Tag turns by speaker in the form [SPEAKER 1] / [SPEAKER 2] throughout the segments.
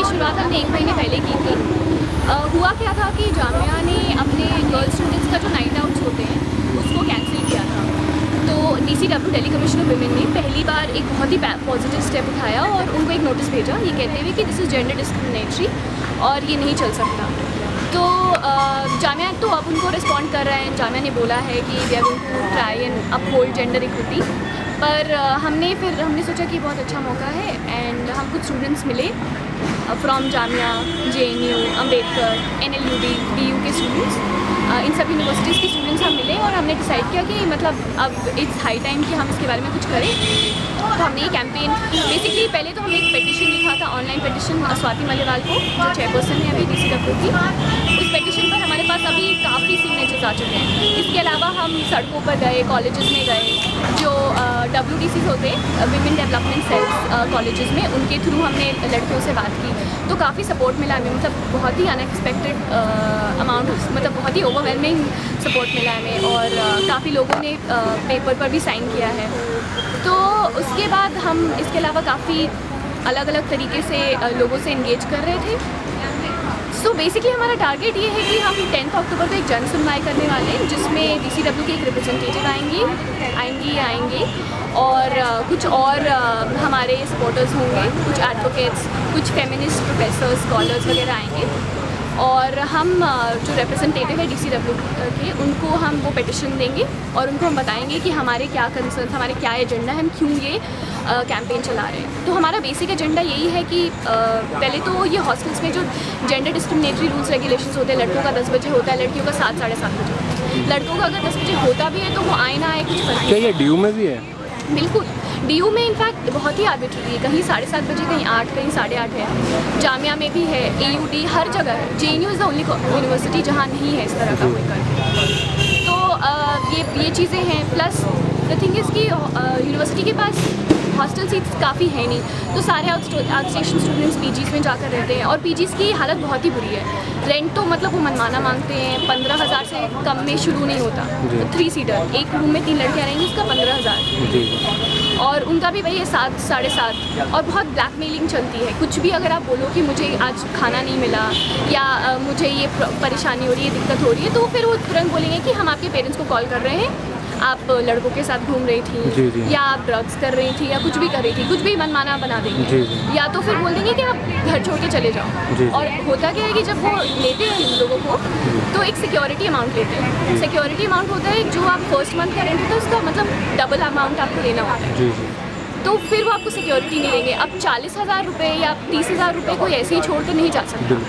[SPEAKER 1] शुरुआत हमने 1 महीने पहले की थी। हुआ क्या था कि जामिया ने अपने गर्ल्स स्टूडेंट्स का जो नाइट आउट्स होते हैं उसको कैंसिल किया था। तो DCW Delhi commission of women ने पहली बार एक बहुत ही पॉजिटिव स्टेप उठाया और उनको एक नोटिस भेजा ये कहते हुए कि दिस इज़ जेंडर डिस्क्रिमिनेटरी और ये नहीं चल सकता। तो जामिया तो अब उनको रिस्पॉन्ड कर रहे हैं। जामिया ने बोला है कि we are going to try and uphold gender equity. पर हमने सोचा कि बहुत अच्छा मौका है एंड हम कुछ स्टूडेंट्स मिले from Jamia, JNU, Ambedkar, NLUD, BU के स्टूडेंट्स, इन सब यूनिवर्सिटीज़ के स्टूडेंट्स हम मिले और हमने डिसाइड किया कि मतलब अब इट्स हाई टाइम कि हम इसके बारे में कुछ करें। तो हमने ये कैंपेन बेसिकली पहले तो हमने एक पेटिशन लिखा था, ऑनलाइन पेटिशन स्वाति मल्लेवाल को, जो चेयरपर्सन है अभी DCW की। उस पेटिशन पर हमारे पास अभी काफ़ी सिग्नेचर्स आ चुके हैं। इसके अलावा हम सड़कों पर गए, कॉलेजेस में गए, जो WDCs होते हैं, विमेन डेवलपमेंट सेल्स कॉलेजेस में, उनके थ्रू हमने लड़कियों से बात की तो काफ़ी सपोर्ट मिला हमें। मतलब बहुत ही अनएक्सपेक्टेड अमाउंट, मतलब बहुत ही ओवरवेलमिंग सपोर्ट मिला हमें और काफ़ी लोगों ने पेपर पर भी साइन किया है। तो उसके बाद हम इसके अलावा काफ़ी अलग अलग तरीके से लोगों से इंगेज कर रहे थे। सो बेसिकली हमारा टारगेट ये है कि हम 10 अक्टूबर को एक जन सुनवाई करने वाले हैं जिसमें DCW के एक रिप्रेजेंटेटिव आएंगे और कुछ और हमारे सपोर्टर्स होंगे, कुछ एडवोकेट्स, कुछ फेमिनिस्ट प्रोफेसर्स, स्कॉलर्स वगैरह आएंगे और हम जो रिप्रेजेंटेटिव है DCW के उनको हम वो पिटिशन देंगे और उनको हम बताएंगे कि हमारे क्या कंसर्न, हमारे क्या एजेंडा है, हम क्यों ये कैंपेन चला रहे हैं। तो हमारा बेसिक एजेंडा यही है कि पहले तो ये हॉस्टल्स में जो जेंडर डिस्क्रिमिनेटरी रूल्स रेगुलेशंस होते हैं, लड़कों का 10 बजे होता है, लड़कियों का 7 साढ़े 7 बजे होता है। लड़कों का अगर 10 बजे होता भी है तो वो आए ना आए कुछ फर्क
[SPEAKER 2] क्या ये DU में भी है?
[SPEAKER 1] बिल्कुल, DU में इनफैक्ट बहुत ही आर्बिट्ररी है, कहीं 7:30 बजे, कहीं 8, कहीं 8:30 है। जामिया में भी है, AUD, हर जगह है। JNU is the only university जहाँ नहीं है इस तरह का कोई कर। तो ये चीज़ें हैं। प्लस द थिंग इज़ कि यूनिवर्सिटी के पास हॉस्टल सीट्स काफ़ी है नहीं, तो सारे आउटस्टेशन स्टूडेंट्स PGs में जाकर रहते हैं और PGs की हालत बहुत ही बुरी है। रेंट तो मतलब वो मनमाना मांगते हैं, 15,000 से कम में शुरू नहीं होता। 3 सीटर, एक रूम में 3 लड़कियाँ रहेंगी, उसका 15,000 और उनका भी वही है 7 साढ़े 7 और बहुत ब्लैकमेलिंग चलती है। कुछ भी अगर आप बोलो कि मुझे आज खाना नहीं मिला या मुझे ये परेशानी हो रही है, दिक्कत हो रही है, तो फिर वो तुरंत बोलेंगे कि हम आपके पेरेंट्स को कॉल कर रहे हैं, आप लड़कों के साथ घूम रही थी या आप ड्रग्स कर रही थी या कुछ भी कर रही थी, कुछ भी मनमाना बना देंगे या तो फिर बोल देंगे कि आप घर छोड़ के चले जाओ। और होता क्या है कि जब वो लेते हैं इन लोगों को तो एक सिक्योरिटी अमाउंट लेते हैं। सिक्योरिटी अमाउंट होता है जो आप फर्स्ट मंथ का रेंट होता है उसका मतलब डबल अमाउंट आपको देना होता है। तो फिर वो आपको सिक्योरिटी नहीं देंगे। अब 40,000 रुपये या 30,000 रुपये कोई ऐसे ही छोड़ कर नहीं जा सकता।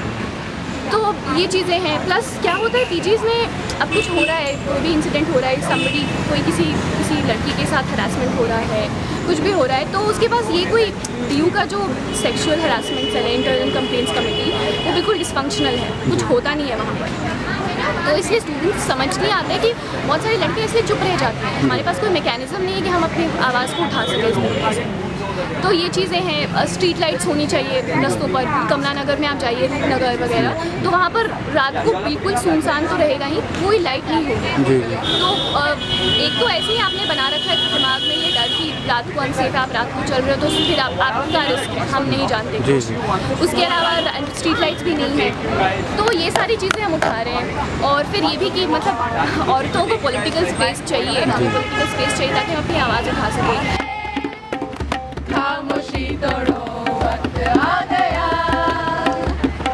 [SPEAKER 1] तो ये चीज़ें हैं। प्लस क्या होता है PGs में अब कुछ हो रहा है, कोई भी इंसिडेंट हो रहा है, somebody कोई किसी लड़की के साथ हरासमेंट हो रहा है, कुछ भी हो रहा है, तो उसके पास ये कोई DU का जो सेक्सुअल हरासमेंट सेल है, इंटरनल कंप्लेंट्स कमेटी, वो बिल्कुल डिसफंक्शनल है, कुछ होता नहीं है वहाँ पर। तो इसलिए स्टूडेंट्स समझ नहीं आते कि बहुत सारे लड़के इसलिए चुप रह जाते हैं। हमारे पास कोई मैकेनिज्म नहीं है कि हम अपनी आवाज़ को उठा सकें इस तरीके से। तो ये चीज़ें हैं। स्ट्रीट लाइट्स होनी चाहिए रस्तों पर। कमला नगर में आप जाइए, रूपनगर वगैरह, तो वहाँ पर रात को बिल्कुल सुनसान तो रहेगा ही, कोई लाइट नहीं होगी। तो एक तो ऐसे ही आपने बना रखा है दिमाग में ये डर कि रात को अनसेफ, आप रात को चल रहे हो तो फिर आपका रिस्क है, हम नहीं जानते। उसके अलावा स्ट्रीट लाइट्स भी नहीं है। तो ये सारी चीज़ें हम उठा रहे हैं। और फिर ये भी कि मतलब औरतों को पॉलिटिकल स्पेस चाहिए, पॉलिटिकल स्पेस चाहिए ताकि हम अपनी आवाज़ उठा सकें।
[SPEAKER 3] खामोशी तोड़ो, वक्त आ गया।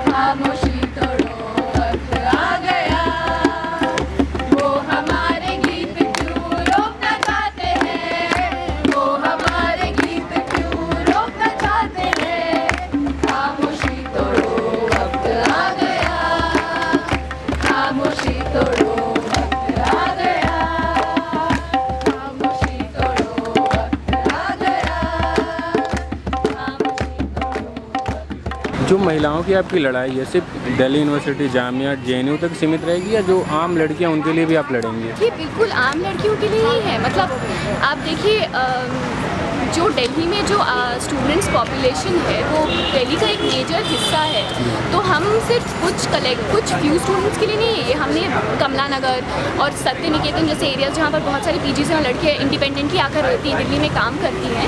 [SPEAKER 3] खामोशी तोड़ो, वक्त आ गया। वो हमारे गीत क्यों रोकना चाहते हैं? वो हमारे गीत क्यों रोकना चाहते हैं? खामोशी तोड़ो, वक्त आ गया। खामोशी तोड़ो, वक्त आ गया। खामोशी तोड़ो, वक्त आ गया।
[SPEAKER 2] जो महिलाओं की आपकी लड़ाई है सिर्फ दिल्ली यूनिवर्सिटी, जामिया, JNU तक सीमित रहेगी या जो आम लड़कियां उनके लिए भी आप लड़ेंगे?
[SPEAKER 1] ये बिल्कुल आम लड़कियों के लिए ही है। मतलब आप देखिए जो दिल्ली में जो स्टूडेंट्स पॉपुलेशन है वो दिल्ली का एक मेजर हिस्सा है। तो हम सिर्फ कुछ फ्यू स्टूडेंट्स के लिए नहीं है ये, हमने कमला नगर और सत्य निकेतन जैसे एरियाज जहाँ पर बहुत सारी पीजी से लड़कियाँ इंडिपेंडेंटली आकर रहती हैं, दिल्ली में काम करती हैं,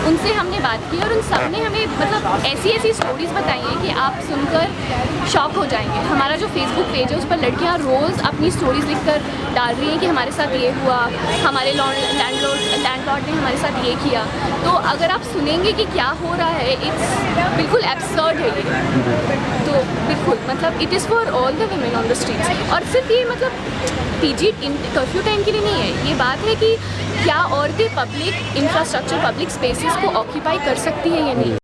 [SPEAKER 1] उनसे हमने बात की और उन सब ने हमें मतलब ऐसी स्टोरीज़ बताई हैं कि आप सुनकर शॉक हो जाएंगे। हमारा जो फेसबुक पेज है उस पर लड़कियाँ रोज़ अपनी स्टोरीज लिखकर डाल रही हैं कि हमारे साथ ये हुआ, हमारे लैंडलॉर्ड ने हमारे साथ ये किया। तो अगर आप सुनेंगे कि क्या हो रहा है, इट्स बिल्कुल एब्सर्ड है ये। तो बिल्कुल मतलब it is for all the women on the streets. और सिर्फ ये मतलब पीजी कर्फ्यू टाइम के लिए नहीं है, ये बात है कि क्या औरतें पब्लिक इंफ्रास्ट्रक्चर, पब्लिक स्पेसेस को ऑक्यूपाई कर सकती हैं या नहीं।